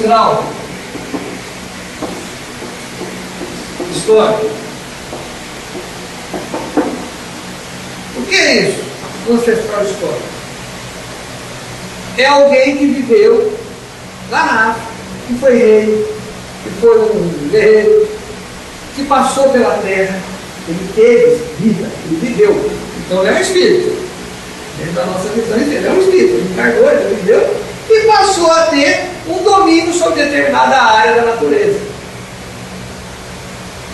ancestral histórico. O que é isso? O ancestral histórico é alguém que viveu lá na África, que foi rei, que foi um guerreiro, que passou pela terra, ele teve vida, ele viveu. Então ele é um espírito. Dentro da nossa visão, ele é um espírito, ele encarnou, ele viveu e passou a ter um domínio sobre determinada área da natureza.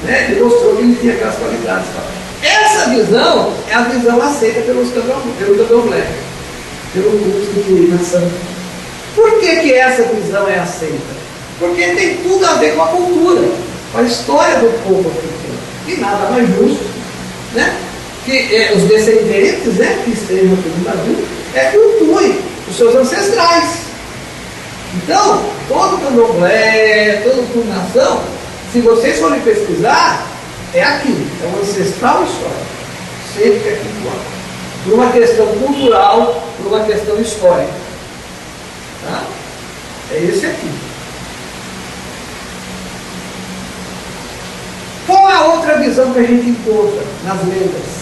Né? Ele mostrou que ele tinha aquelas qualidades. Essa visão é a visão aceita pelo candomblé, pelo culto de nação. Por que essa visão é aceita? Porque tem tudo a ver com a cultura, com a história do povo africano. E nada mais justo, né, que os descendentes, né, que estejam aqui no Brasil, cultuem os seus ancestrais. Então, todo candomblé, toda cultuação, se vocês forem pesquisar, é aqui, é um ancestral histórico. Sempre é cultuado. Por uma questão cultural, por uma questão histórica. Tá? É esse aqui. Qual é a outra visão que a gente encontra nas lendas?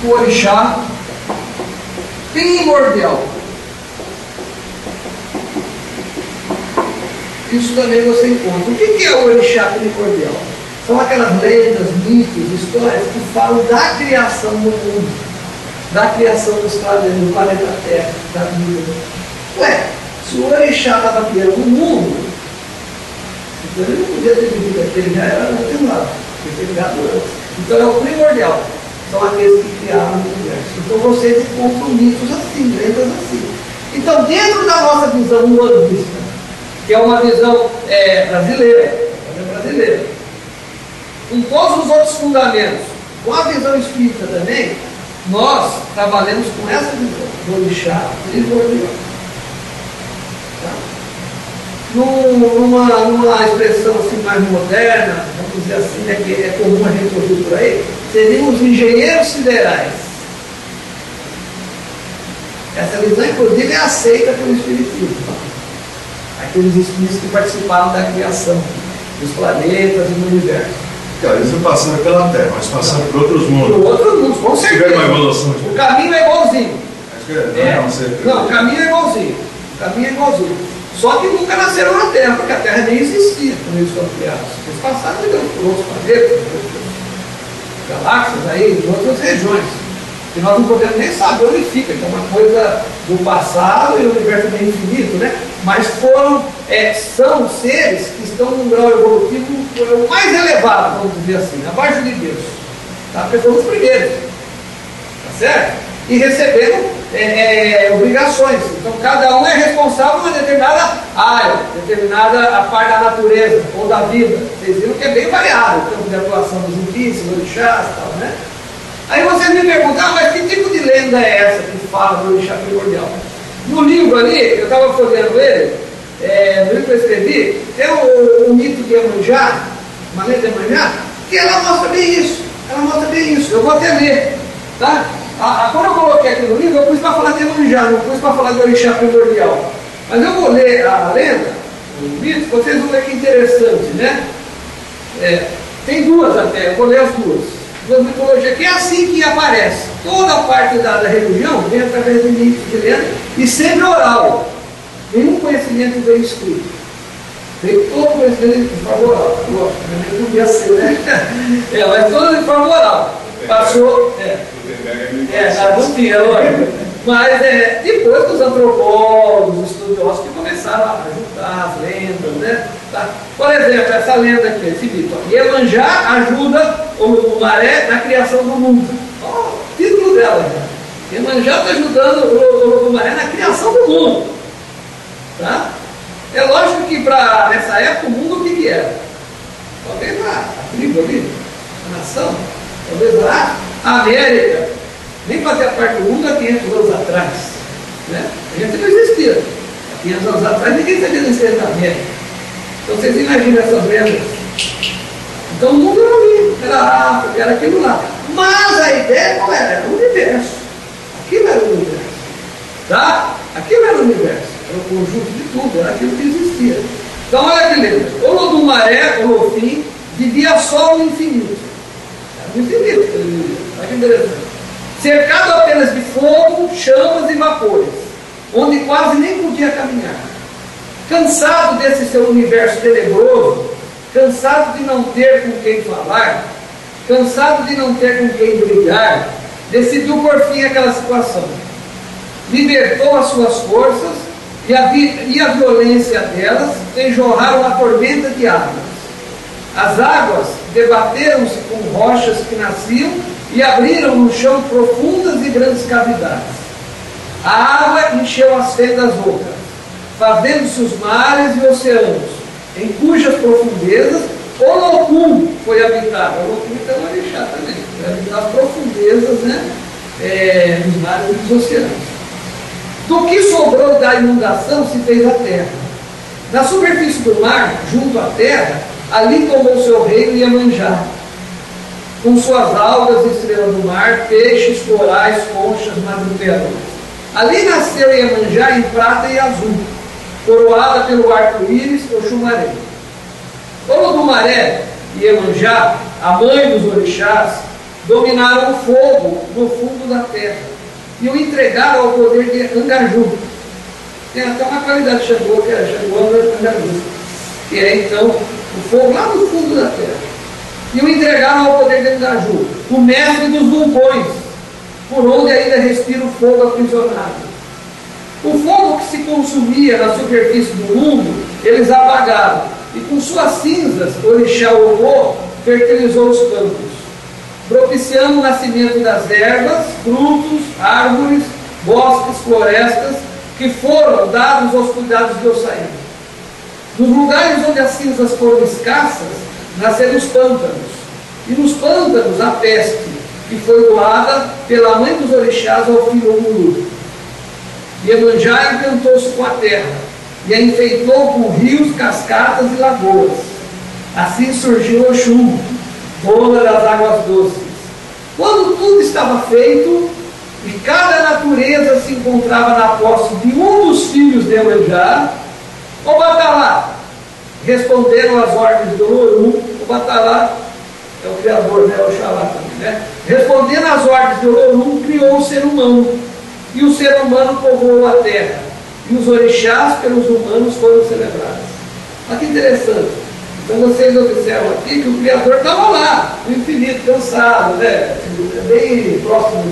O orixá primordial. Isso também você encontra. O que é o orixá primordial? São aquelas lendas, mitos, histórias que falam da criação do mundo, da criação dos planetas, do planeta Terra, da vida. Ué, se o orixá estava criando o mundo, então ele não podia ter vivido aqui, ele já era atenuado, ele foi criado antes. Então é o primordial, são aqueles que criaram o universo. Então vocês encontram mitos assim, lendas assim. Então, dentro da nossa visão humanista, que é uma visão brasileira, com todos os outros fundamentos, com a visão espírita também, nós trabalhamos com essa visão do orixá primordial. Tá? Numa expressão assim mais moderna, vamos dizer assim, né, que é comum a gente ouvir por aí, seriam os engenheiros siderais. Essa visão, inclusive, é aceita pelo Espiritismo. Aqueles espíritos que participaram da criação dos planetas e do universo. Cara, eles não passaram pela Terra, mas passaram por outros mundos. Por outros mundos, com certeza. Tiveram uma evolução. O caminho é igualzinho. Não, o caminho é igualzinho. O caminho é igualzinho. Só que nunca nasceram na Terra, porque a Terra nem existia quando eles foram criados. Eles passaram por outros planetas, por outras galáxias, aí, em outras regiões. Que nós não podemos nem saber onde fica, que é uma coisa do passado e o universo é infinito, né? Mas são seres que estão num grau evolutivo mais elevado, vamos dizer assim, abaixo de Deus. Tá? Porque foram os primeiros. Tá certo? E receberam obrigações. Então cada um é responsável por uma determinada área, determinada a parte da natureza ou da vida. Vocês viram que é bem variado o campo de atuação dos indícios, dos orixás e tal, né? Aí vocês me perguntam, mas que tipo de lenda é essa que fala do orixá primordial? No livro ali, eu estava folheando ele, no livro que eu escrevi, tem o mito de Iemanjá, uma lenda de Iemanjá, que ela mostra bem isso. Ela mostra bem isso. Eu vou até ler. Tá? Quando eu coloquei aqui no livro, eu pus para falar de Iemanjá, não pus para falar do orixá primordial. Mas eu vou ler a lenda, o mito, vocês vão ver que interessante, né? Tem duas até, eu vou ler as duas. Da mitologia, que é assim que aparece. Toda a parte da religião vem através de mitos, de lenda, e sempre oral. Nenhum conhecimento vem escrito. Vem todo conhecimento de forma oral. Lógico, não podia ser, né? Mas todo de forma oral. Passou. Não tinha, lógico. Mas depois os antropólogos, os estudiosos que começaram a juntar as lendas, né? Tá? Por exemplo, essa lenda aqui, esse mito. Iemanjá ajuda o Maré na criação do mundo. Olha o título dela. Iemanjá está ajudando o Maré na criação do mundo. Tá? É lógico que nessa época o mundo o que era? Talvez a tribo ali, a nação, talvez lá, a América. Nem fazia parte do mundo há 500 anos atrás. Né? A gente não existia. Há 500 anos atrás ninguém sabia da existência da América. Então vocês imaginam essas lendas. Então o mundo era ali, era a África, era aquilo lá. Mas a ideia qual era? Era o universo. Aquilo era o universo. Tá? Aquilo era o universo. era o conjunto de tudo, era aquilo que existia. Então, olha que beleza. Olodumaré, Olofim, vivia só no infinito. Era no infinito que ele vivia. Olha que interessante. Cercado apenas de fogo, chamas e vapores, onde quase nem podia caminhar. Cansado desse seu universo tenebroso, cansado de não ter com quem falar, cansado de não ter com quem brigar, decidiu por fim aquela situação. Libertou as suas forças e a violência delas fez jorrar uma tormenta de águas. As águas debateram-se com rochas que nasciam e abriram no chão profundas e grandes cavidades. A água encheu as fendas ocas, fazendo-se os mares e oceanos, em cujas profundezas Olocum foi habitado. Olocum é um orixá também, foi habitar as profundezas, né, dos mares e dos oceanos. Do que sobrou da inundação se fez a terra. Na superfície do mar, junto à terra, ali tomou seu reino Iemanjá, com suas algas e estrelas do mar, peixes, corais, conchas, madrugadores. Ali nasceu Iemanjá em prata e azul, coroada pelo arco-íris Oxumaré. Olodumaré e Iemanjá, a mãe dos orixás, dominaram o fogo no fundo da terra e o entregaram ao poder de Angaju. Tem até uma qualidade de Xangô, que é Xangô Angaju, que é então o fogo lá no fundo da terra. E o entregaram ao poder de Angaju, o mestre dos vulcões, por onde ainda respira o fogo aprisionado. O fogo que se consumia na superfície do mundo, eles apagaram, e com suas cinzas, o orixá Olô fertilizou os campos, propiciando o nascimento das ervas, frutos, árvores, bosques, florestas, que foram dados aos cuidados de Ossain. Nos lugares onde as cinzas foram escassas, nasceram os pântanos, e nos pântanos a peste, que foi doada pela mãe dos orixás ao filho Omulu. Iemanjá encantou-se com a terra, e a enfeitou com rios, cascatas e lagoas. Assim surgiu Oxum, dona das águas doces. Quando tudo estava feito, e cada natureza se encontrava na posse de um dos filhos de Iemanjá, o Batalá, responderam às ordens do Olorum. O Batalá é o criador, né? Oxalá também, né? Respondendo às ordens do Olorum, criou o ser humano, e o ser humano povoou a terra, e os orixás pelos humanos foram celebrados. Olha que interessante. Então vocês observam aqui que o Criador estava lá, no infinito, cansado, né? Bem próximo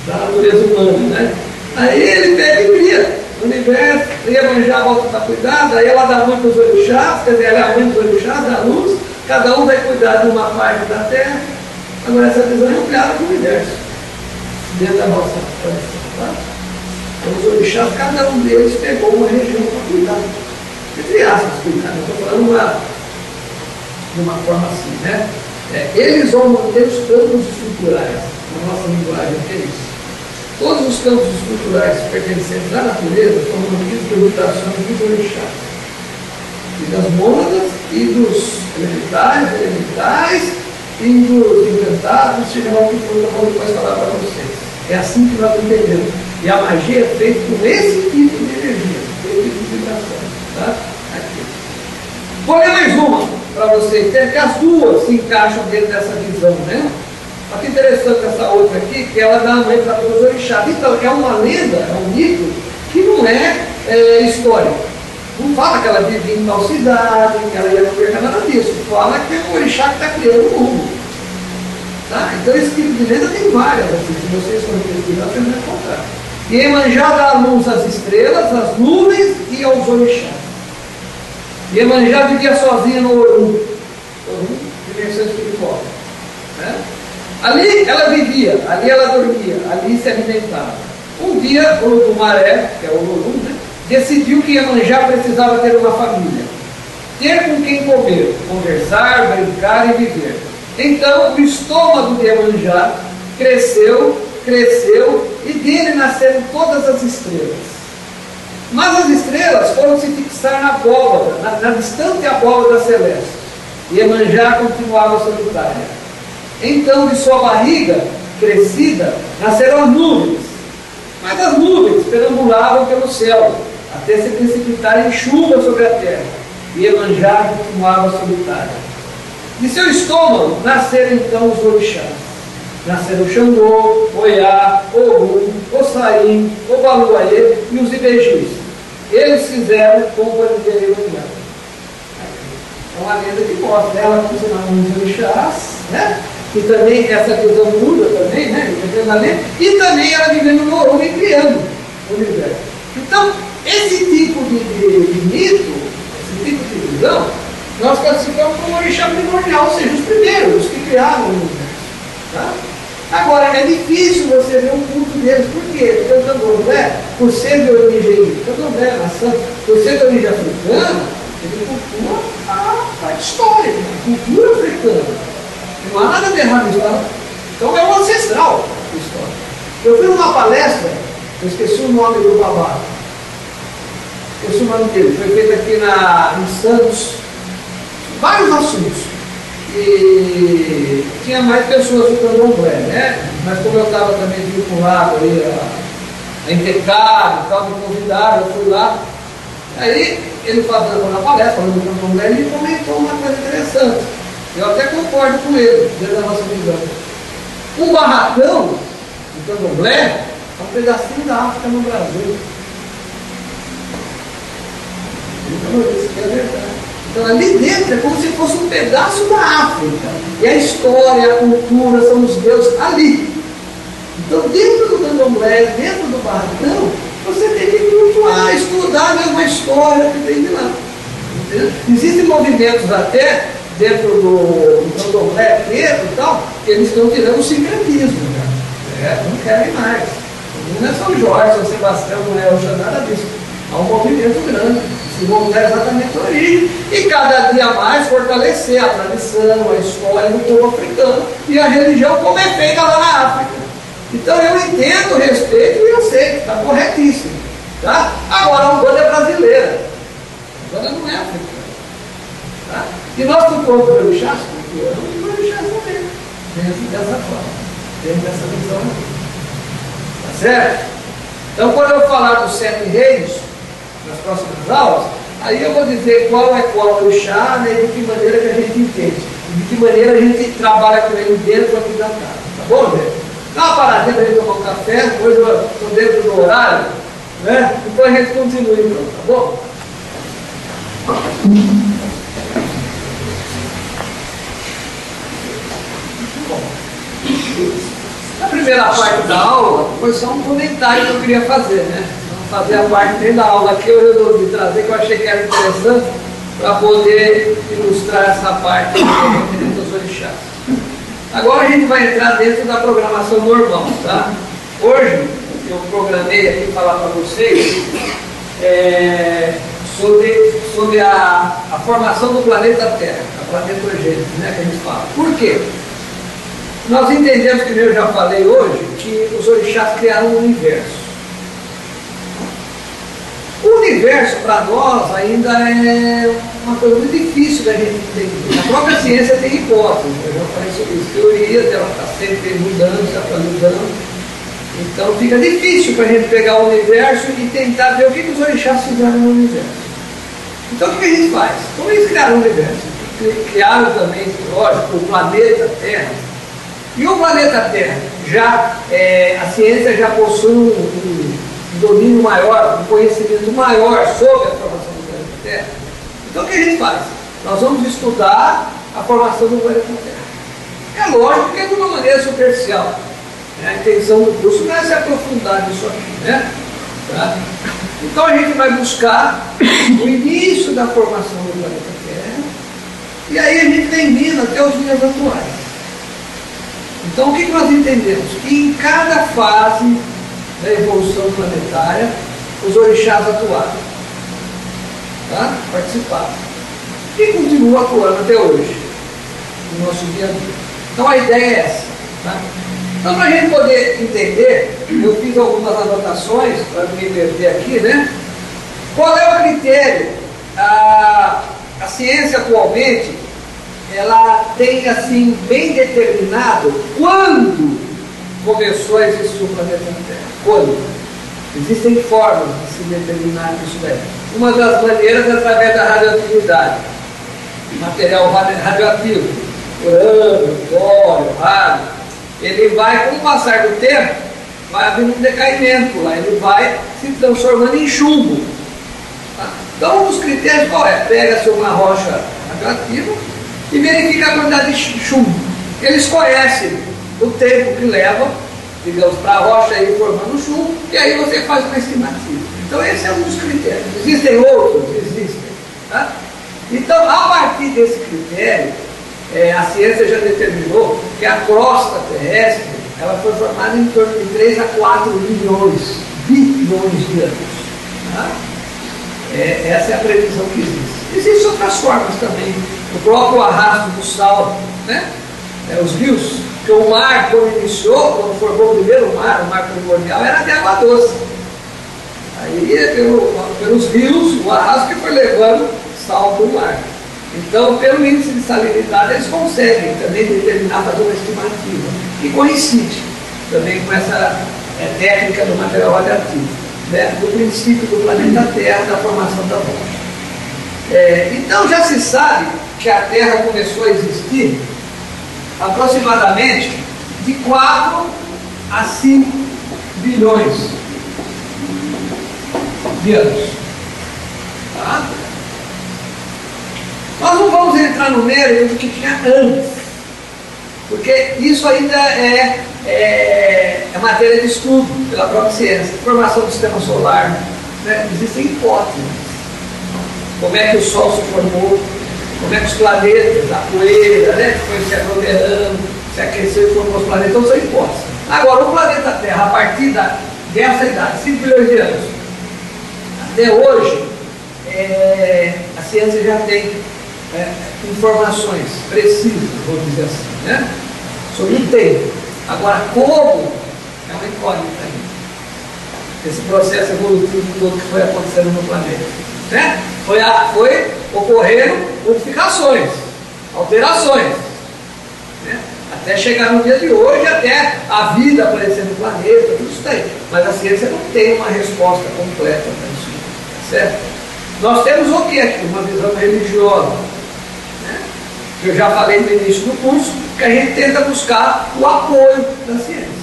da natureza humana, né? Aí ele pega e cria o universo, Iemanjá volta para cuidar, aí ela dá mãe para os orixás, quer dizer, ela é a mãe dos orixás, dá luz, cada um vai cuidar de uma parte da terra. Agora essa visão é ampliada para o universo, dentro da nossa tradição, tá? Então os orixás, cada um deles pegou uma região para cuidar, entre aspas, cuidar, eu estou falando de uma forma assim, né? Eles vão manter os campos estruturais, na nossa linguagem, que é isso. Todos os campos estruturais pertencentes à natureza são mantidos por mutações dos orixás, e das mônadas, e dos elementais, e dos encantados, seja lá o que for, eu vou depois falar para vocês. É assim que nós entendemos. E a magia é feita com esse tipo de energia, esse tipo de vibração. Tá? Aqui. Vou ler mais uma para vocês, que as duas se encaixam dentro dessa visão, né? Olha que interessante essa outra aqui, que ela dá a mãe para todos os orixás. Então, é uma lenda, é um mito, que não é histórico. Não fala que ela vivia em tal cidade, que ela ia no mercado, nada disso. Fala que é o orixá que está criando o mundo. Tá? Então, esse tipo de lenda tem várias, assim, se vocês forem pesquisar, vocês vão encontrar. E Iemanjá dá a luz às estrelas, às nuvens e aos orixás. Iemanjá vivia sozinha no Orum, dimensão espiritual. Né? Ali ela vivia, ali ela dormia, ali se alimentava. Um dia, o Olodumaré, que é o Olorum, né, decidiu que Iemanjá precisava ter uma família, ter com quem comer, conversar, brincar e viver. Então, o estômago de Iemanjá cresceu, e dele nasceram todas as estrelas. Mas as estrelas foram se fixar na abóbada, na distante abóbada celeste. E Iemanjá continuava solitária. Então, de sua barriga crescida, nasceram as nuvens. Mas as nuvens perambulavam pelo céu, até se precipitarem chuvas sobre a terra, e Iemanjá como água solitária. De seu estômago nasceram então os orixás. Nasceram o Xangô, Oiá, Ogum, Ossaí, Obaluayê e os Ibejis. Eles fizeram como para dizer Iemanjá. É uma lenda que mostra, ela funcionava nos orixás, né? E também essa visão muda também, né? E também ela vivendo no ouro e criando o universo. Então, esse tipo de mito, esse tipo de visão, nós classificamos como orixá primordial, ou seja, os primeiros, os que criaram o universo. Tá? Agora, é difícil você ver um culto deles. Por quê? Porque o candomblé, por ser de origem, candomblé, nação, por ser de origem africana, ele cultua a parte histórica, a cultura africana. Não há nada de errado nisso, tá? Então é o ancestral da história. Eu fui numa palestra, eu esqueci o nome do babá. Esqueci o nome dele, foi feito aqui em Santos, vários assuntos. E tinha mais pessoas do candomblé, né? Mas como eu estava também vinculado aí a Intecado e tal, me convidaram, eu fui lá. Aí ele fazendo na palestra, falando do candomblé, ele comentou uma coisa interessante. Eu até concordo com ele, dentro da nossa visão. Um barracão do candomblé é um pedacinho da África no Brasil. Então, isso é verdade. Então, ali dentro é como se fosse um pedaço da África. E a história, a cultura, são os deuses ali. Então, dentro do candomblé, dentro do barracão, você tem que cultuar, estudar a mesma história que tem de lá. Entendeu? Existem movimentos até dentro do candomblé preto e tal, que eles estão tirando o sincretismo. Né? Não querem mais. Não é São Jorge, São Sebastião, não é Oxalá, nada disso. Há um movimento grande, se voltar exatamente a origem, e cada dia mais fortalecer a tradição, a história do povo africano e a religião como é feita lá na África. Então eu entendo, respeito e aceito, está corretíssimo. Tá? Agora a Umbanda é brasileira, a Umbanda não é africana. Tá? E nós do povo do orixás, os orixás também, dentro dessa forma, dentro dessa visão. Tá certo? Então quando eu falar dos 7 reis, nas próximas aulas, aí eu vou dizer qual é qual orixá, né, e de que maneira que a gente entende, e de que maneira a gente trabalha com ele dentro aqui da casa. Tá bom, gente? Dá uma paradinha para a gente tomar um café, depois eu estou dentro do horário, né? Depois a gente continua então, tá bom? A primeira parte da aula foi só um comentário que eu queria fazer, né? Vamos fazer a parte dentro da aula que eu resolvi trazer, que eu achei que era interessante, para poder ilustrar essa parte dos orixás. Agora a gente vai entrar dentro da programação normal, tá? Hoje eu programei aqui falar para vocês sobre a formação do planeta Terra, a planetogênese, né, que a gente fala. Por quê? Nós entendemos, que eu já falei hoje, que os orixás criaram um universo. O universo, para nós, ainda é uma coisa muito difícil da gente entender. A própria ciência tem hipóteses, eu já falei sobre isso, teorias, ela está sempre mudando, se atualizando. Então fica difícil para a gente pegar o universo e tentar ver o que os orixás fizeram no universo. Então o que a gente faz? Como eles criaram o universo? Criaram também, lógico, o planeta Terra. E o planeta Terra, a ciência já possui um domínio maior, um conhecimento maior sobre a formação do planeta Terra. Então o que a gente faz? Nós vamos estudar a formação do planeta Terra. É lógico que é de uma maneira superficial. A intenção do curso não é se aprofundar nisso aqui, né? Tá? Então a gente vai buscar o início da formação do planeta Terra, e aí a gente vem vindo até os dias atuais. Então o que nós entendemos? Que em cada fase da evolução planetária, os orixás atuaram, tá? Participaram, e continuam atuando até hoje, no nosso dia a dia. Então a ideia é essa, tá? Então, para a gente poder entender, eu fiz algumas anotações para me perder aqui, né? Qual é o critério? A ciência atualmente, ela tem assim bem determinado quando começou a existir o planeta Terra. Quando? Existem formas de se determinar isso daí. Uma das maneiras é através da radioatividade. Material radioativo, urânio, tório, rádio, ele vai, com o passar do tempo, vai havendo um decaimento lá, ele vai se transformando em chumbo. Tá? Então, um dos critérios qual é? Pega-se uma rocha radioativa e verifica a quantidade de chumbo. Eles conhecem o tempo que leva, digamos, para a rocha ir formando chumbo, e aí você faz uma estimativa. Então, esse é um dos critérios. Existem outros? Existem. Tá? Então, a partir desse critério, a ciência já determinou que a crosta terrestre ela foi formada em torno de 3 a 4 bilhões de anos. Tá? Essa é a previsão que existe. Existem outras formas também. O próprio arrasto do sal, né? Os rios, que o mar, quando iniciou, quando formou o primeiro mar, o mar primordial, era de água doce. Aí, pelos rios, o arrasto que foi levando sal para o mar. Então, pelo índice de salinidade, eles conseguem também determinar, fazer uma estimativa, que coincide também com essa técnica do material radioativo, né, do princípio do planeta Terra, da formação da rocha. Então, já se sabe que a Terra começou a existir aproximadamente de 4 a 5 bilhões de anos. Tá? Nós não vamos entrar no mérito do que tinha antes, porque isso ainda é matéria de estudo pela própria ciência. Formação do sistema solar, né? Existem hipóteses. Como é que o Sol se formou, como é que os planetas, a poeira, né, foi se aglomerando, se aqueceu e formou os planetas, então são hipóteses. Agora, o planeta Terra, a partir dessa idade, 5 bilhões de anos, até hoje, a ciência já tem informações precisas, vamos dizer assim, né, sobre o tempo. Agora, como é uma incógnita ainda. Esse processo evolutivo todo que foi acontecendo no planeta, né? Foi ocorrendo modificações, alterações, né? Até chegar no dia de hoje, até a vida aparecer no planeta, tudo isso daí. Mas a ciência não tem uma resposta completa para isso, certo? Nós temos o que aqui? Uma visão religiosa, né? Eu já falei no início do curso que a gente tenta buscar o apoio da ciência.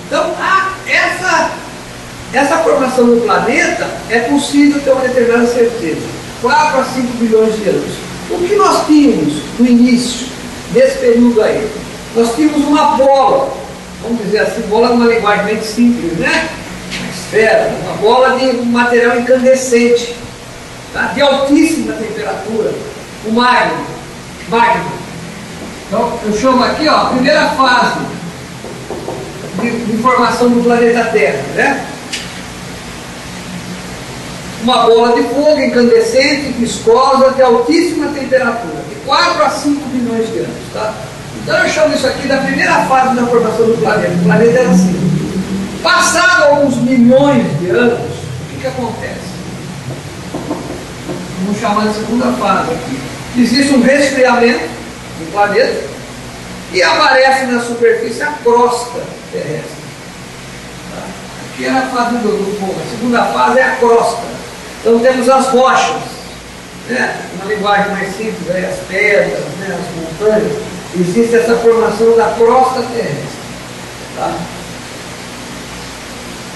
Então, essa formação do planeta é possível ter uma determinada certeza. 4 a 5 bilhões de anos. O que nós tínhamos no início desse período aí? Nós tínhamos uma bola, vamos dizer assim, bola numa linguagem bem simples, né? Uma esfera, uma bola de um material incandescente, tá? De altíssima temperatura, o magma. Então, eu chamo aqui, ó, a primeira fase de formação do planeta Terra, né? Uma bola de fogo incandescente, viscosa, de altíssima temperatura, de 4 a 5 bilhões de anos, tá? Então eu chamo isso aqui da primeira fase da formação do planeta. O planeta era assim. Passado alguns milhões de anos, o que acontece? Vamos chamar de segunda fase aqui. Existe um resfriamento do planeta e aparece na superfície a crosta terrestre. Tá? Aqui é a fase do fogo. A segunda fase é a crosta. Então temos as rochas, né? Uma linguagem mais simples, aí, as pedras, né? As montanhas. Existe essa formação da crosta terrestre. Tá?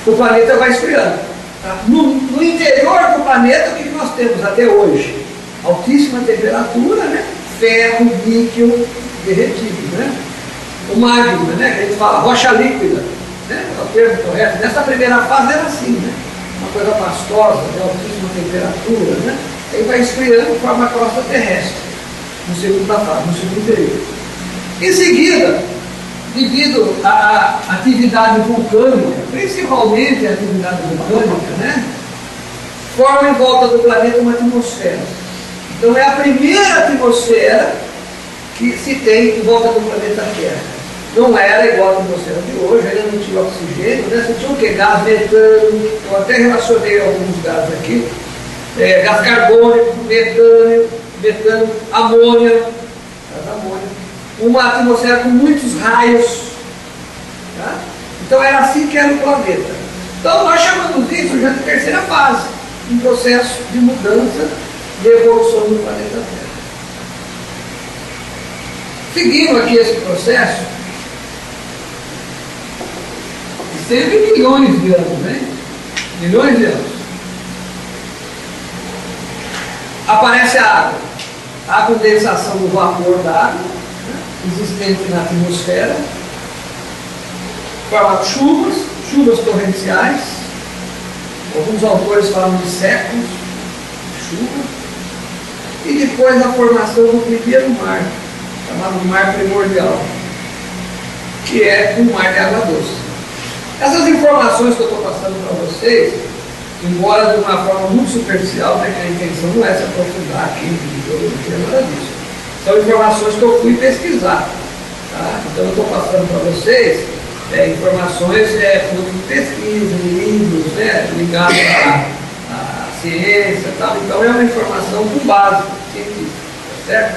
O planeta vai esfriando. Tá? No interior do planeta, o que nós temos até hoje? Altíssima temperatura, né? Ferro, níquel derretido, né? O magma, né? Que a gente fala rocha líquida, né? É o termo correto. Nessa primeira fase era assim, né? Uma coisa pastosa, de altíssima temperatura, né? Aí vai esfriando e forma a crosta terrestre, no segundo fase, no segundo período. Em seguida, devido à atividade vulcânica, principalmente a atividade vulcânica, né? Forma em volta do planeta uma atmosfera. Então é a primeira atmosfera que se tem em volta do planeta Terra. Não era igual a atmosfera de hoje, ainda não tinha oxigênio, né? Você tinha o que? Gás metano, eu até relacionei alguns gases aqui, gás carbônico, metano, amônia, uma atmosfera com muitos raios, tá? Então era assim que era o planeta. Então nós chamamos isso já de terceira fase, um processo de mudança, de evolução do planeta Terra. Seguindo aqui esse processo, teve milhões de anos, né? Milhões de anos. Aparece a condensação do vapor da água, né, existente na atmosfera, forma chuvas torrenciais. Alguns autores falam de séculos de chuva. E depois a formação do primeiro mar, chamado mar primordial, que é um mar de água doce. Essas informações que eu estou passando para vocês, embora de uma forma muito superficial, né, que a intenção não é se aprofundar aqui em biologia, nada disso. São informações que eu fui pesquisar. Tá? Então eu estou passando para vocês informações fruto de pesquisa, de livros, né, ligados à ciência e tal. Então é uma informação com base científica, certo?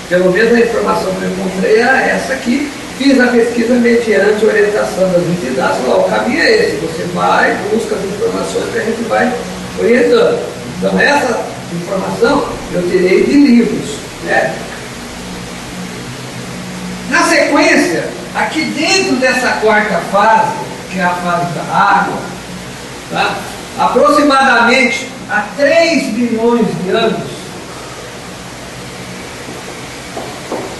Pelo menos a informação que eu encontrei era essa aqui. Fiz a pesquisa mediante orientação das entidades. O caminho é esse, você vai, busca as informações que a gente vai orientando. Então essa informação eu tirei de livros, né? Na sequência, aqui dentro dessa quarta fase, que é a fase da água, tá? Aproximadamente há 3 bilhões de anos,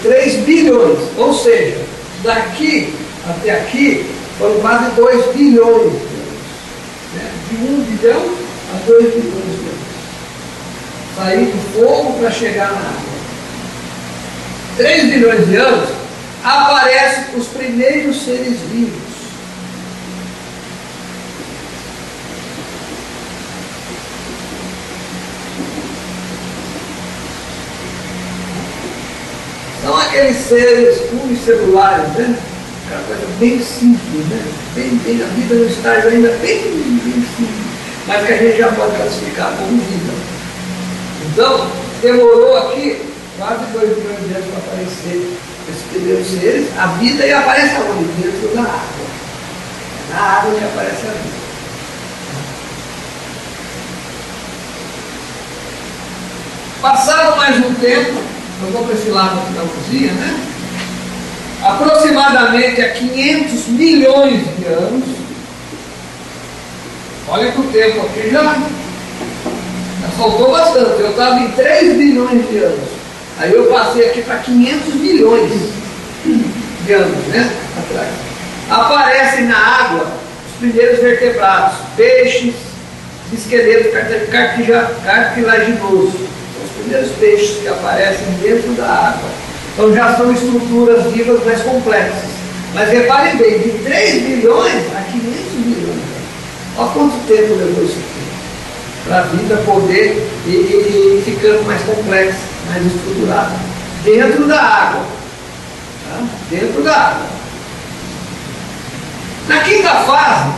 3 bilhões, ou seja, daqui até aqui foram quase 2 bilhões de anos, né? De 1 bilhão a 2 bilhões de anos. Sair do fogo para chegar na água. 3 bilhões de anos aparecem os primeiros seres vivos. São aqueles seres unicelulares, né? Aquela coisa bem simples, né? Bem, a vida no estágio ainda bem simples, mas que a gente já pode classificar como vida. Então, demorou aqui quase 2 bilhões de anos para aparecer esses primeiros seres, a vida, e aparece aonde? Dentro da água. É na água que aparece a vida. Passado mais um tempo, eu vou para esse lado aqui da cozinha, né? Aproximadamente há 500 milhões de anos. Olha que o tempo aqui já faltou bastante. Eu estava em 3 bilhões de anos. Aí eu passei aqui para 500 milhões de anos, né? Atrás. Aparecem na água os primeiros vertebrados, peixes, esqueleto cartilaginoso. Os primeiros peixes que aparecem dentro da água. Então já são estruturas vivas mais complexas. Mas reparem bem, de 3 bilhões a 500 milhões. Olha quanto tempo levou isso aqui. Para a vida poder ir ficando mais complexa, mais estruturada. Dentro da água. Tá? Dentro da água. Na quinta fase,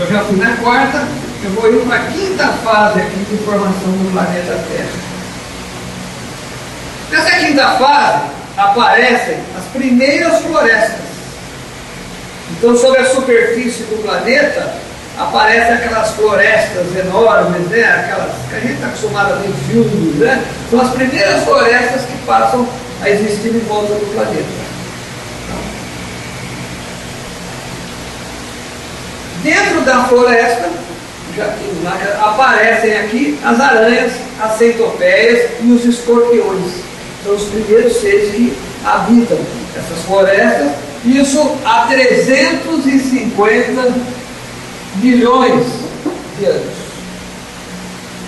eu já fui na quarta, eu vou ir para a quinta fase aqui de formação do planeta Terra. Nessa quinta fase aparecem as primeiras florestas. Então, sobre a superfície do planeta aparecem aquelas florestas enormes, né? Aquelas que a gente está acostumado a ver em filmes, né? São as primeiras florestas que passam a existir em volta do planeta. Dentro da floresta, aparecem aqui as aranhas, as centopeias e os escorpiões. São os primeiros seres que habitam essas florestas. Isso há 350 milhões de anos.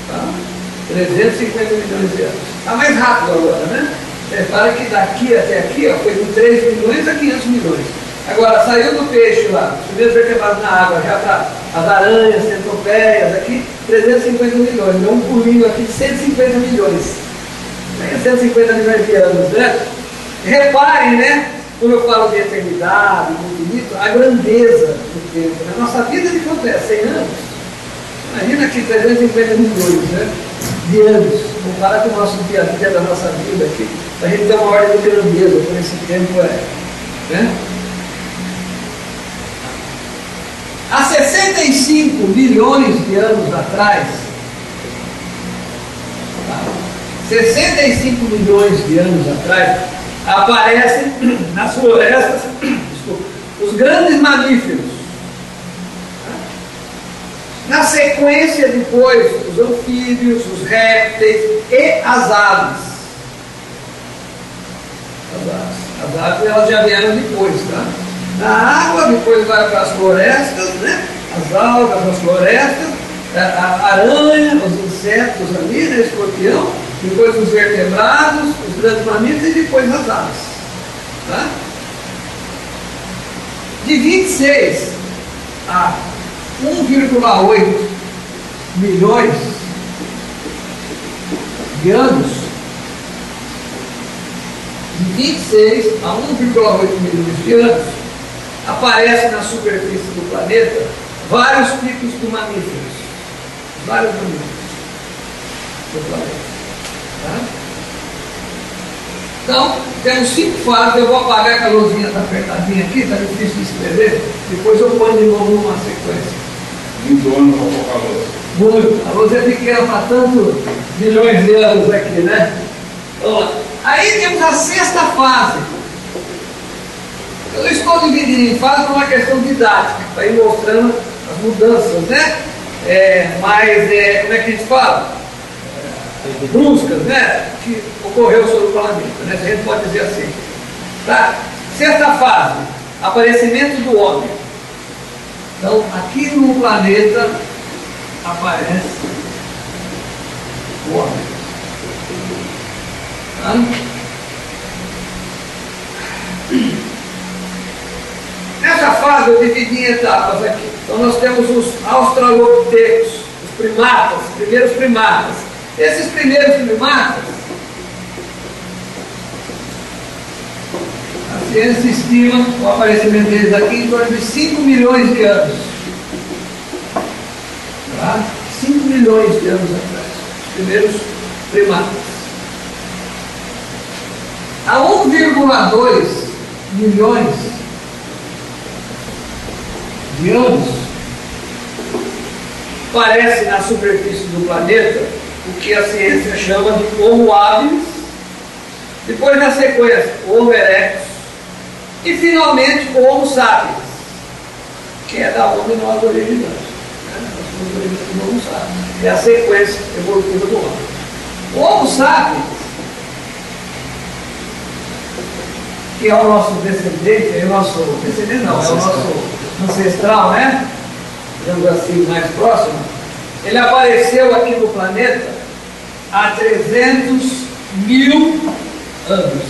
Tá? 350 milhões de anos. Está mais rápido agora, né? Repara que daqui até aqui, ó, foi de 3 milhões a 500 milhões. Agora, saiu do peixe lá, os primeiros vertebrados na água, já para as aranhas, centopeias, aqui, 350 milhões. Deu um pulinho aqui de 150 milhões. 150 milhões de anos, né? Reparem, né? Quando eu falo de eternidade, de infinito, a grandeza do tempo. A nossa vida de quanto é? 100 anos? Imagina aqui 350 milhões, né? De anos. Compara com o nosso dia a dia da nossa vida aqui. A gente tem uma ordem de grandeza por esse tempo, né? Há 65 milhões de anos atrás, 65 milhões de anos atrás, aparecem nas florestas os grandes mamíferos. Na sequência, depois, os anfíbios, os répteis e as aves. As aves elas já vieram depois, tá? Na água, depois vai para as florestas, né? As algas, as florestas, a aranha, os insetos ali, né? Escorpião, depois os vertebrados, os grandes mamíferos e depois as aves. Tá? De 26 a 1,8 milhões de anos, de 26 a 1,8 milhões de anos, aparecem na superfície do planeta vários tipos de mamíferos. Vários mamíferos do planeta. Tá? Então, temos 5 fases. Eu vou apagar que a luzinha está apertadinha aqui, está difícil de escrever. Depois eu ponho de novo numa sequência. Muito ano para colocar a luz. Muito. A luz é pequena para tantos milhões de anos aqui, né? Vamos lá. Aí temos a 6ª fase. Eu estou dividindo em fase por uma questão didática, para ir mostrando as mudanças, né? Como é que a gente fala? Bruscas, né? Que ocorreu sobre o planeta, né? Se a gente pode dizer assim. Tá? 6ª fase, aparecimento do homem. Então, aqui no planeta aparece o homem. Tá? Nessa fase eu dividi em etapas aqui. Então nós temos os australopitecos, os primatas, os primeiros primatas. Esses primeiros primatas, a ciência estima o aparecimento deles aqui em torno de 5 milhões de anos. Tá? 5 milhões de anos atrás. Os primeiros primatas. Há 1,2 milhões de anos, aparece na superfície do planeta o que a ciência chama de Homo habilis, depois na sequência Homo erectus e finalmente Homo sapiens, que é da onde nós originamos. Nós originamos do Homo sapiens. É a sequência evolutiva do homem. O Homo sapiens, que é o nosso descendente, é o nosso descendente não, é o nosso ancestral, né? Digamos assim, mais próximo. Ele apareceu aqui no planeta há 300 mil anos.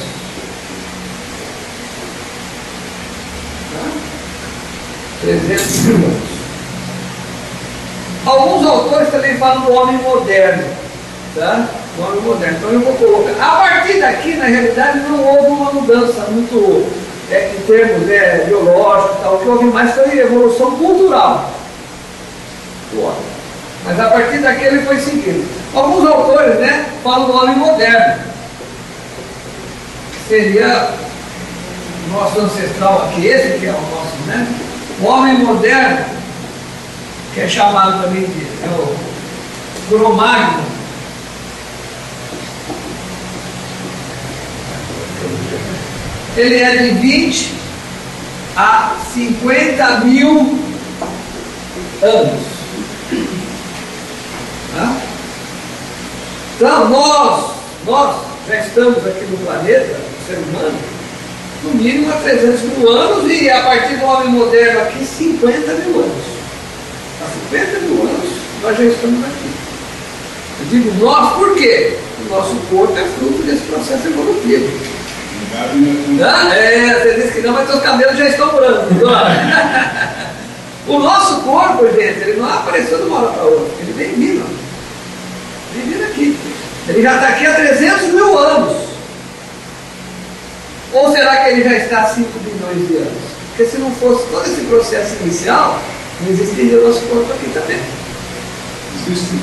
Tá? 300 mil anos. Alguns autores também falam do homem moderno. Tá? O homem moderno. Então eu vou colocar. A partir daqui, na realidade, não houve uma mudança muito em termos biológicos, tal. O que houve mais foi evolução cultural do homem. Mas a partir daqui ele foi seguindo. Alguns autores, né, falam do homem moderno. Seria o nosso ancestral aqui, esse que é o nosso, né? O homem moderno, que é chamado também de o Cro-Magnon. Ele é de 20 a 50 mil anos. Tá? Então nós já estamos aqui no planeta, o ser humano, no mínimo há 300 mil anos e a partir do homem moderno aqui 50 mil anos. Há 50 mil anos nós já estamos aqui. Eu digo nós por quê? O nosso corpo é fruto desse processo evolutivo. Você disse que não, mas seus cabelos já estão brancos. O nosso corpo, gente, ele não apareceu de uma hora para outra. Ele vem vindo. Vem vindo aqui. Ele já está aqui há 300 mil anos. Ou será que ele já está há 5 bilhões de anos? Porque se não fosse todo esse processo inicial, não existiria o nosso corpo aqui também. Existe.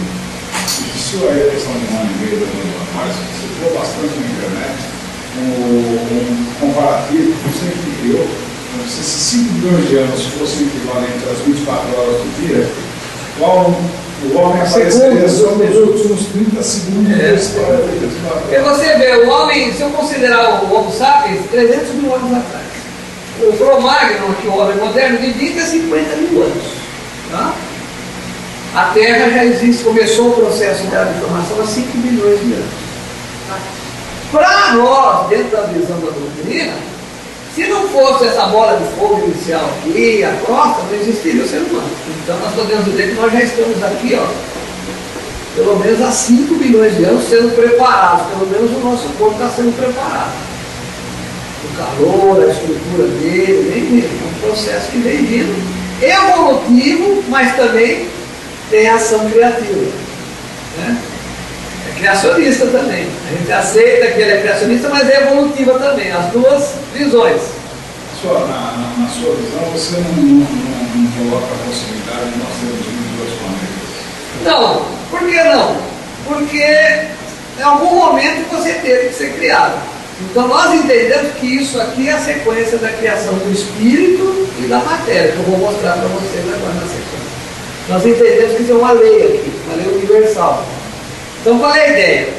Isso aí é questão de um ano e meio, 2 anos atrás, você falou bastante na internet. Um comparativo que você criou se esses 5 bilhões de anos fossem equivalentes às 24 horas do dia, o homem apareceria só nos últimos 30 segundos da história dele. Porque você vê, o homem, se eu considerar o Homo sapiens, 300 mil anos atrás. O Cro-Magnon, que é o homem moderno, de 20 a 50 mil anos. Tá? A Terra já existe, começou o processo de formação há 5 bilhões de anos. Tá? Para nós, dentro da visão da doutrina, se não fosse essa bola de fogo inicial aqui, a crosta, não existiria o ser humano. Então nós podemos dizer que nós já estamos aqui, ó, pelo menos há 5 bilhões de anos sendo preparados, pelo menos o nosso corpo está sendo preparado. O calor, a estrutura dele, vem vindo. É um processo que vem vindo, evolutivo, mas também tem ação criativa. Né? É criacionista também. A gente aceita que ele é criacionista, mas é evolutiva também. As duas visões. Na sua visão, você não coloca a possibilidade de nós termos dois planetas? Não. Por que não? Porque em algum momento você teve que ser criado. Então nós entendemos que isso aqui é a sequência da criação do espírito e da matéria, que eu vou mostrar para vocês agora na sequência. Nós entendemos que isso é uma lei aqui, uma lei universal. Então qual é a ideia?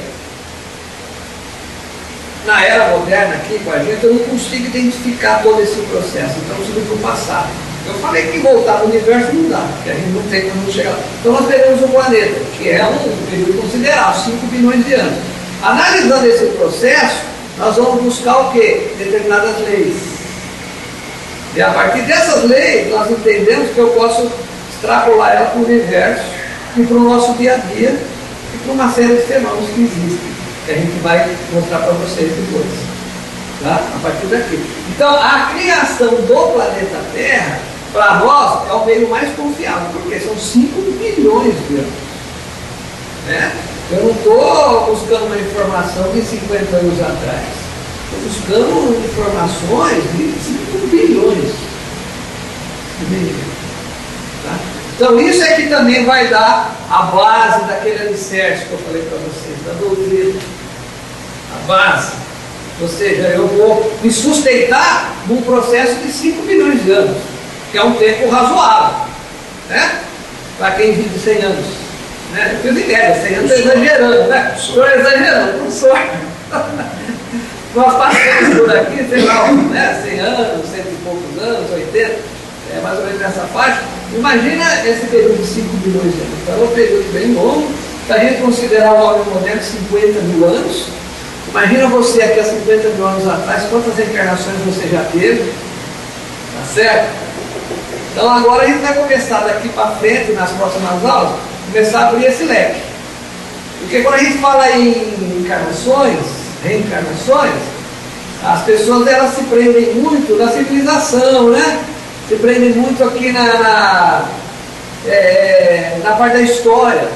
Na era moderna aqui com a gente, eu não consigo identificar todo esse processo, então eu preciso para o passado. Eu falei que voltar no universo não dá, porque a gente não tem como chegar lá. Então nós teremos um planeta, que é um período considerável, 5 bilhões de anos. Analisando esse processo, nós vamos buscar o quê? Determinadas leis. E a partir dessas leis, nós entendemos que eu posso extrapolar ela para o universo e para o nosso dia a dia e para uma série de fenômenos que existem, que a gente vai mostrar para vocês depois. Tá? A partir daqui. Então, a criação do planeta Terra, para nós, é o meio mais confiável, porque são 5 bilhões de anos. Né? Eu não estou buscando uma informação de 50 anos atrás. Estou buscando informações de 5 bilhões de anos. Tá? Então isso é que também vai dar a base daquele alicerce que eu falei para vocês, da doutrina. A base. Ou seja, eu vou me sustentar num processo de 5 bilhões de anos, que é um tempo razoável. Né? Para quem vive 100 anos. Né? Eu fiz ideia, 100 anos estou exagerando, né? Estou exagerando, professor. Nós passamos por aqui, sei lá, né? 100 anos, 100 e poucos anos, 80, mais ou menos nessa faixa. Imagina esse período de 5 bilhões de anos. Então é um período bem longo. Se a gente considerar o homem moderno 50 mil anos, imagina você aqui há 50 mil anos atrás, quantas encarnações você já teve. Tá certo? Então agora a gente vai começar daqui para frente, nas próximas aulas, começar a abrir esse leque. Porque quando a gente fala em encarnações, reencarnações, as pessoas elas se prendem muito na civilização, né? Se prendem muito aqui na parte da história.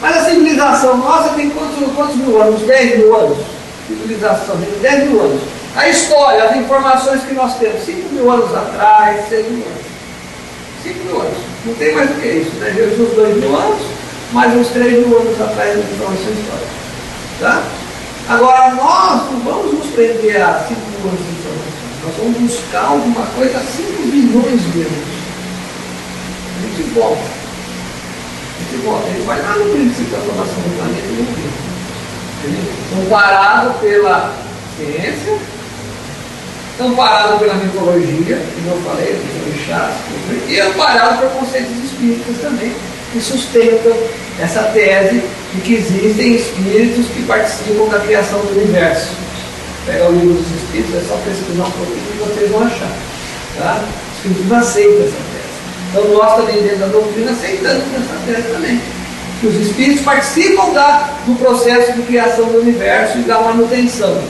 Mas a civilização nossa tem quantos mil anos? 10 mil anos. Civilização, tem 10 mil anos. A história, as informações que nós temos, 5 mil anos atrás, 6 mil anos. 5 mil anos. Não tem mais do que isso, né? Jesus 2 mil anos, mais uns 3 mil anos atrás de informação histórica. Tá? Agora, nós não vamos nos prender a 5 mil anos de informação. Nós vamos buscar alguma coisa a 5 bilhões de anos. Muito bom. Muito bom. A gente vai lá no princípio da formação do planeta e não vê. Comparado pela ciência, amparado pela mitologia, como eu falei, dos orixás, e amparado por conceitos espíritas também, que sustentam essa tese de que existem espíritos que participam da criação do universo. Pega o livro dos espíritos, é só pesquisar um pouquinho e vocês vão achar. Tá? Os espíritos não aceitam essa tese. Então nós também dentro da doutrina aceitamos essa tese também. Que os espíritos participam do processo de criação do universo e da manutenção.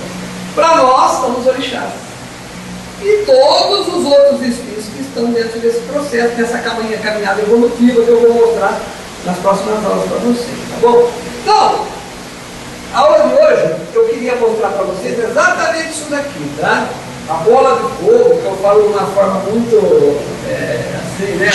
Para nós, são os orixás. E todos os outros espíritos que estão dentro desse processo, nessa caminhada evolutiva que eu vou mostrar nas próximas aulas para vocês, tá bom? Então, a aula de hoje, eu queria mostrar para vocês exatamente isso daqui, tá? A bola de fogo, que eu falo de uma forma muito, assim, né,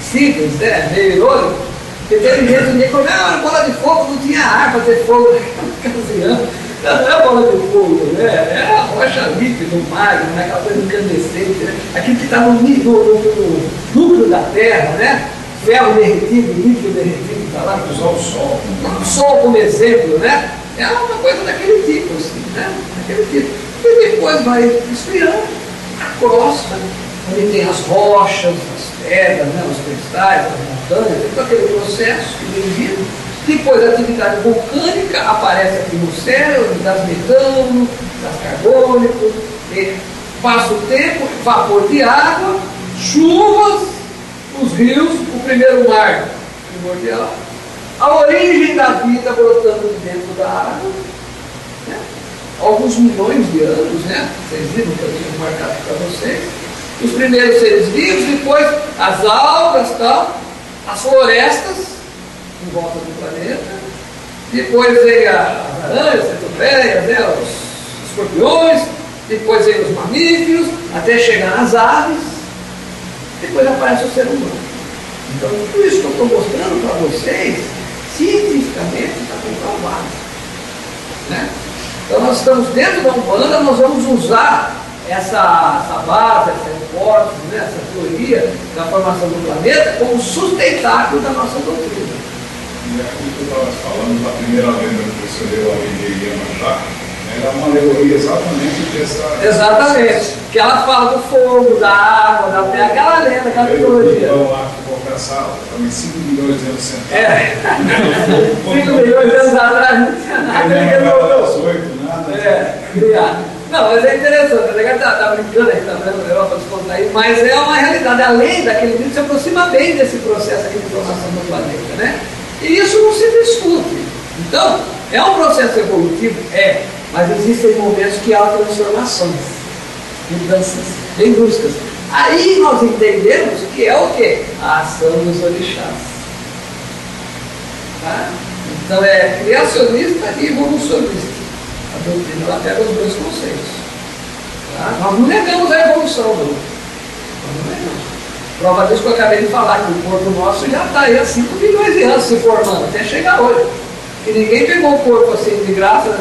simples, né, meio irônica, porque teve gente que falou, não, a bola de fogo não tinha ar para ter fogo naquela ocasião. Não é bola de fogo, né? É a rocha líquida, o magma, né? Aquela coisa incandescente, né? Aquilo que está no núcleo da Terra, né? Ferro derretido, líquido derretido, está lá. Usar o sol. O Sol como exemplo, né? É uma coisa daquele tipo, assim, né? Daquele tipo. E depois vai esfriando a crosta, onde tem as rochas, as pedras, né? Os cristais, as montanhas, tem todo aquele processo que vem vindo. Depois a atividade vulcânica aparece aqui no céu, das metano, das carbônicos, passa o tempo, vapor de água, chuvas, os rios, o primeiro mar primordial, a origem da vida brotando dentro da água, né? Alguns milhões de anos, né? Vocês viram que eu tinha marcado para vocês, os primeiros seres vivos, depois as algas, tal, as florestas em volta do planeta, depois vem as aranhas, as centopeias, né, os escorpiões, depois vem os mamíferos, até chegar nas aves, depois aparece o ser humano. Então tudo isso que eu estou mostrando para vocês, cientificamente está comprovado, né? Então nós estamos dentro da Umbanda, nós vamos usar essa base, essa hipótese, né, essa teoria da formação do planeta como sustentáculo da nossa doutrina. E aquilo que eu estava falando da primeira lenda que você leu ali de Iemanjá, era uma alegoria exatamente dessa. Exatamente. Que ela fala do fogo, da água, da terra, aquela lenda, aquela teologia. Então lá que vou caçar, também 5 milhões de anos sentados. 5 milhões de anos atrás não tinha nada, ninguém não nada. Criado. Não, mas é interessante, é legal tá brincando aí, tá vendo o negócio para descontar aí, mas é uma realidade. A lenda, aquele livro se aproxima bem desse processo aqui de formação do planeta, né? E isso não se discute. Então, é um processo evolutivo? É, mas existem momentos que há transformações, mudanças bem bruscas. Aí nós entendemos que é o quê? A ação dos orixás. Tá? Então é criacionista e evolucionista. A doutrina ela pega os dois conceitos. Tá? Nós não negamos a evolução, não. Nós não negamos. Prova disso que eu acabei de falar, que o corpo nosso já está aí há 5 milhões de anos se formando, até chegar hoje. E ninguém pegou o corpo assim de graça,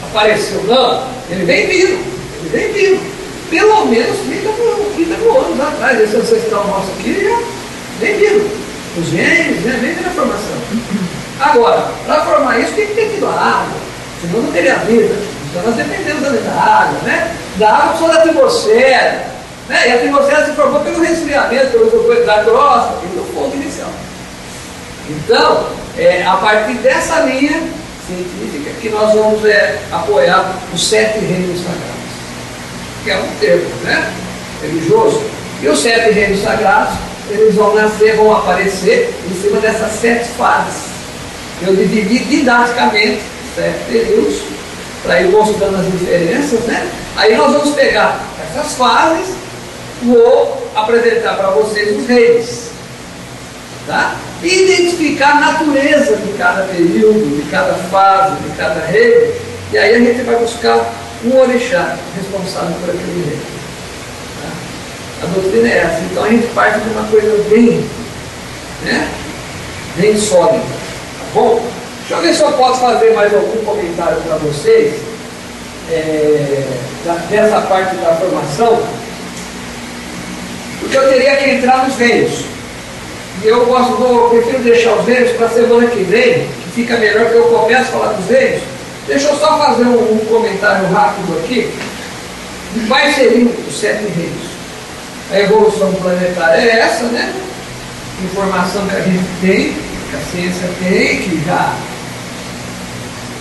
apareceu. Não, ele vem vindo, ele vem vindo. Pelo menos 30 mil anos atrás, esse ancestral nosso aqui já vem vindo. Os genes, né, vem vindo a formação. Agora, para formar isso tem que ter tido a água, senão não teria vida. Então nós dependemos também da água, né? Da água só da atmosfera. Né? E a atmosfera se formou pelo resfriamento, pelo isoposto da crosta e do fogo inicial. Então, a partir dessa linha científica que nós vamos apoiar os 7 reinos sagrados, que é um termo, né, religioso. E os 7 reinos sagrados, eles vão nascer, vão aparecer em cima dessas 7 fases. Eu dividi didaticamente 7 períodos, para ir mostrando as diferenças, né? Aí nós vamos pegar essas fases, vou apresentar para vocês os reis, tá? E identificar a natureza de cada período, de cada fase, de cada reino, e aí a gente vai buscar um orixá responsável por aquele reino. Tá? A doutrina é essa, então a gente parte de uma coisa bem, né, bem sólida, tá bom? Deixa eu ver se eu posso fazer mais algum comentário para vocês dessa parte da formação, porque eu teria que entrar nos reinos. E eu prefiro deixar os reinos para a semana que vem, que fica melhor, que eu começo a falar dos reinos. Deixa eu só fazer um comentário rápido aqui. Quais seriam os 7 reinos? A evolução planetária é essa, né? Informação que a gente tem, que a ciência tem, que já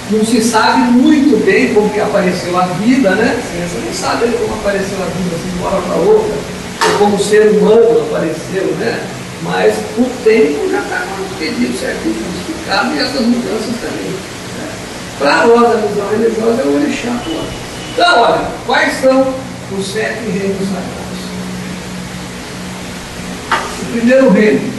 não se sabe muito bem como que apareceu a vida, né? A ciência não sabe como apareceu a vida assim, de uma hora para outra, ou como o ser humano apareceu, né? Mas o tempo já está pedido certinho, justificado, e essas mudanças também. Né? Para nós, a visão religiosa é o orixá atual. Então, olha, quais são os 7 reinos sagrados? O primeiro reino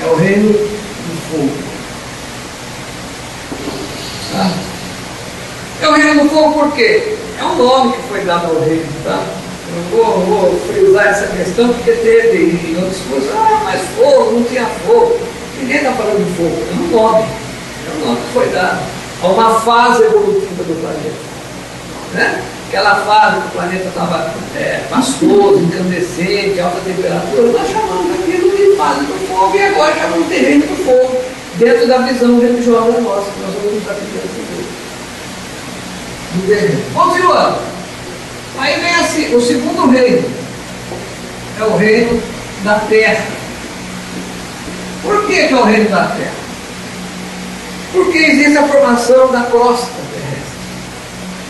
é o reino do fogo. Tá? É o reino do fogo por quê? É um nome que foi dado ao reino, tá? Eu vou frisar essa questão porque teve em outras coisas, mas fogo, não tinha fogo. Ninguém está falando de fogo, é um nome que foi dado a uma fase evolutiva do planeta. Né? Aquela fase que o planeta estava pastoso, incandescente, alta temperatura, nós chamamos aquilo de fase do fogo e agora chamamos de reino do fogo, dentro da visão religiosa nossa, que nós vamos usar do terreno. Continuando. Aí vem assim, o segundo reino, é o reino da terra. Por que é o reino da terra? Porque existe a formação da crosta terrestre,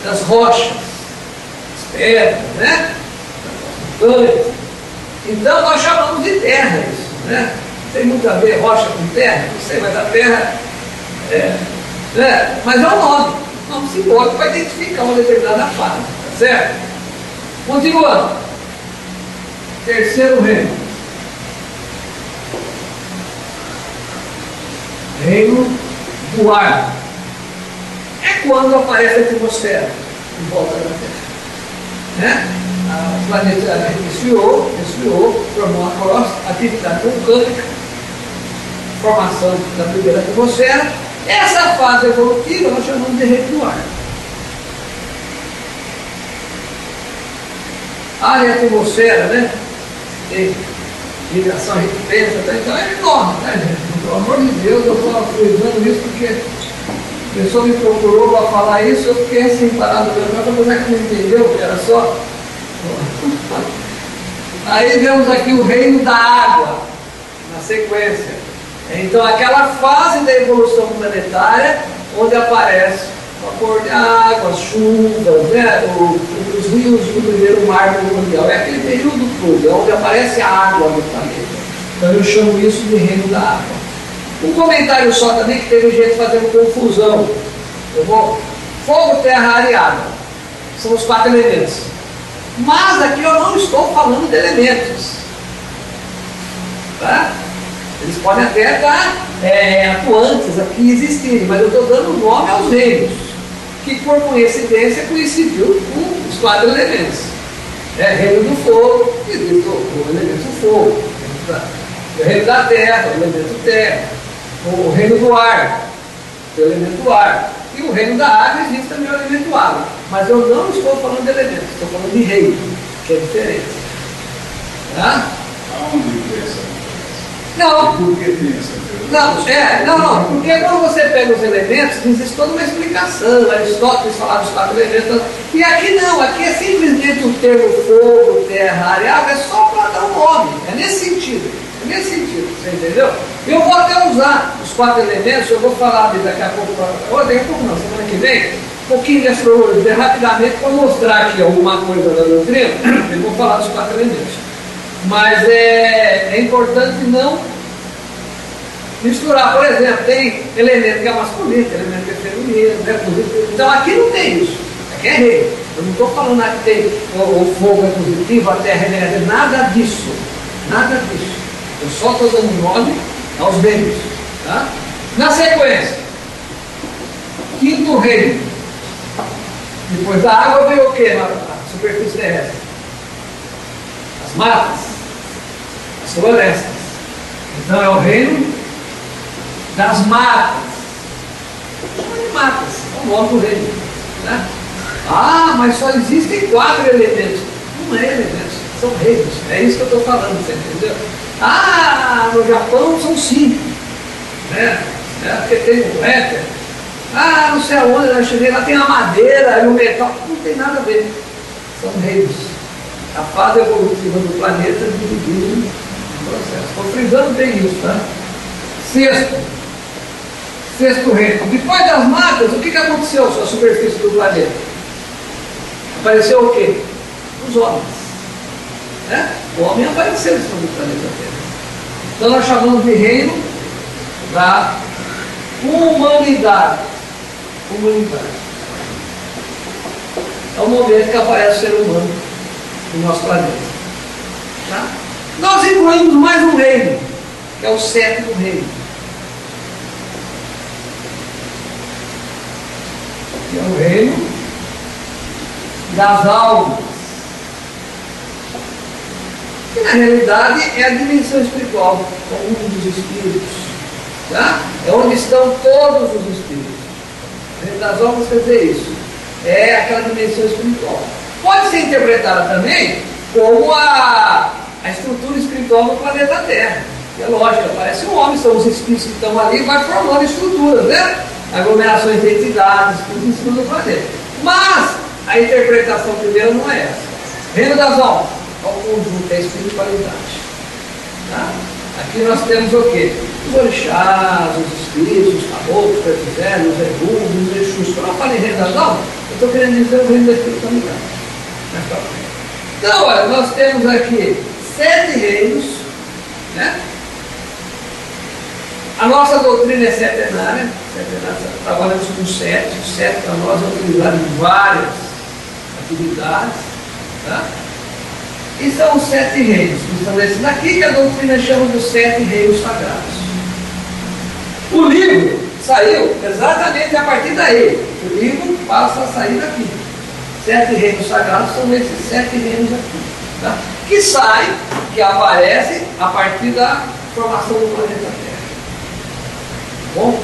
das rochas, das pedras, né? Das montanhas. Então nós chamamos de terra isso, né? Tem muito a ver rocha com terra, não sei, mas a terra mas é um nome simbólico para identificar uma determinada fase, tá certo? Continuando. Terceiro reino. Reino do ar. É quando aparece a atmosfera em volta da Terra. Né? O planeta esfriou, formou uma crosta, atividade vulcânica, formação da primeira atmosfera. Essa fase evolutiva nós chamamos de reino do ar. A atmosfera, né? Tem ligação, a gente pensa, então é enorme, né, gente? Pelo amor de Deus, eu estou frisando isso porque a pessoa me procurou para falar isso, eu fiquei assim parado mesmo, mas que não entendeu que era só. Aí vemos aqui o reino da água, na sequência. Então, aquela fase da evolução planetária, onde aparece a cor de água, as chuvas, né? Os rios do primeiro mar mundial. É aquele período todo, é onde aparece a água no planeta. Então, eu chamo isso de reino da água. Um comentário só também, que teve gente fazendo confusão. Fogo, terra, ar e água. São os 4 elementos. Mas aqui eu não estou falando de elementos. Tá? Eles podem até estar atuantes aqui existirem, mas eu estou dando nome aos reinos, que por coincidência coincidiu com os 4 elementos. Reino do fogo, existe o elemento fogo. O reino da terra, o elemento terra. O reino do ar, o elemento ar. E o reino da água existe também o elemento água. Mas eu não estou falando de elementos, estou falando de reino, que é diferente. Tá? Aonde tem essa diferença? Não. Por que tem essa diferença? Não, porque quando você pega os elementos, existe toda uma explicação. Aristóteles falava dos 4 elementos. E aqui não, aqui é simplesmente o termo fogo, terra, ar e água, é só para dar um nome. É nesse sentido. Você entendeu? Eu vou até usar os 4 elementos, eu vou falar daqui a pouco, daqui a pouco não, semana que vem, um pouquinho de astrologia, rapidamente, para mostrar aqui alguma coisa da doutrina, eu vou falar dos 4 elementos. Mas é importante não misturar. Por exemplo, tem elemento que é masculino, tem elemento que é feminino, né? Então aqui não tem isso, aqui é rei. Eu não estou falando que tem o fogo é positivo, a terra é negativa, nada disso. Eu só estou dando nome aos reinos. Tá? Na sequência, 5º reino. Depois da água veio o que na superfície terrestre? As matas, as florestas. Então é o reino das matas. Chama de matas, é o nome do reino. Né? Mas só existem 4 elementos. Não é elementos, são reinos. É isso que eu estou falando, você entendeu? No Japão são 5. Né? Porque tem o éter. Não sei aonde, eu cheguei lá, tem a madeira e o metal. Não tem nada a ver. São reinos. A fase evolutiva do planeta é dividida em processo. Estou frisando bem isso, tá? 6º reino. Depois das matas, o que aconteceu com a superfície do planeta? Apareceu o quê? Os homens. Né? O homem apareceu sobre o planeta Terra. Então nós chamamos de reino da humanidade. É o momento que aparece o ser humano no nosso planeta. Tá? Nós incluímos mais um reino, que é o 7º reino. Que é o reino das almas. Que na realidade é a dimensão espiritual, o mundo dos espíritos. tá? É onde estão todos os espíritos. O reino das almas quer dizer isso. É aquela dimensão espiritual. Pode ser interpretada também como a estrutura espiritual do planeta Terra. É lógico, aparece um homem, são os espíritos que estão ali e vai formando estruturas, né? Aglomerações de entidades, tudo em cima do planeta. Mas a interpretação primeira não é essa. Reino das almas, é o conjunto, é a espiritualidade. Tá? Aqui nós temos o quê? Os orixás, os espíritos, os caboclos, os perfizeros, os egundos, os exus. Quando eu falo em reino das almas, eu estou querendo dizer o reino da espiritualidade. Então, olha, nós temos aqui 7 reinos, né? A nossa doutrina é setenária, trabalhamos com 7. O 7 para nós é utilizado em várias atividades, tá? E são os 7 reinos, que são esses daqui que a doutrina chama dos 7 reinos sagrados. O livro saiu exatamente a partir daí. O livro passa a sair daqui. 7 reinos sagrados são esses 7 reinos aqui, tá? Que saem, que aparecem a partir da formação do planeta Terra. Bom,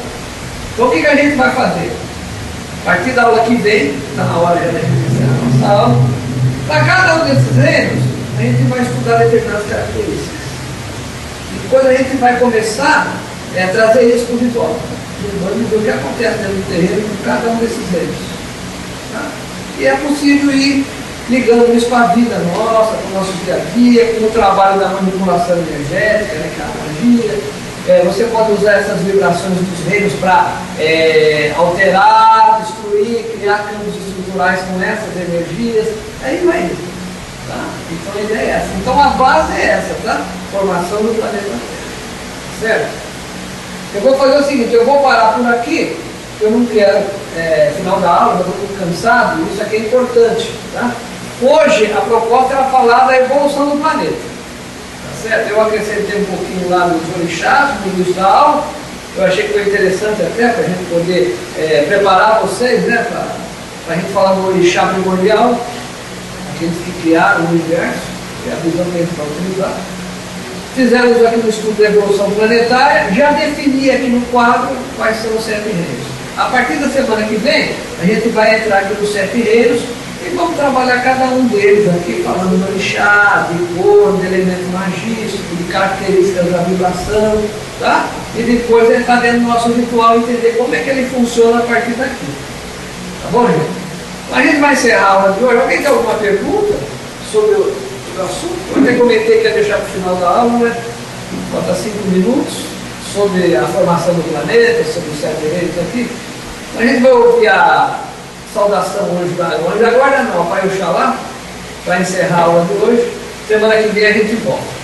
então o que a gente vai fazer? A partir da aula que vem, está na hora de iniciar a nossa aula, para cada um desses reinos, a gente vai estudar determinadas características. E depois a gente vai começar a trazer isso para o ritual. Vamos ver o que acontece dentro do terreno com cada um desses reinos. Tá? E é possível ir ligando isso para a vida nossa, para o nosso dia a dia, com o trabalho da manipulação energética, né, que é a magia. Você pode usar essas vibrações dos reinos para alterar, destruir, criar campos estruturais com essas energias. Aí vai indo. Tá? Então a ideia é essa. Então a base é essa, tá? Formação do planeta Terra. Certo? Eu vou fazer o seguinte, eu vou parar por aqui, eu não quero, final da aula, eu estou cansado, isso aqui é importante. Tá? Hoje a proposta era falar da evolução do planeta. Certo? Eu acrescentei um pouquinho lá dos orixás, no início da aula. Eu achei que foi interessante até para a gente poder preparar vocês, né, para a gente falar do orixá primordial, aqueles que criaram o universo, que é a visão que a gente vai utilizar. Fizemos aqui no estudo da evolução planetária, já defini aqui no quadro quais são os 7 reinos. A partir da semana que vem, a gente vai entrar aqui nos 7 reinos e vamos trabalhar cada um deles aqui, falando do orixá, de cor, de elemento magístico, de características da vibração, tá? E depois entrar dentro do nosso ritual e entender como é que ele funciona a partir daqui. Tá bom, gente? A gente vai encerrar a aula de hoje. Alguém tem alguma pergunta sobre o assunto? Eu até comentei que ia deixar para o final da aula, né? Falta 5 minutos, sobre a formação do planeta, sobre os 7 reinos aqui. A gente vai ouvir a saudação hoje da guarda, não, a Pai Oxalá, para encerrar a aula de hoje. Semana que vem a gente volta.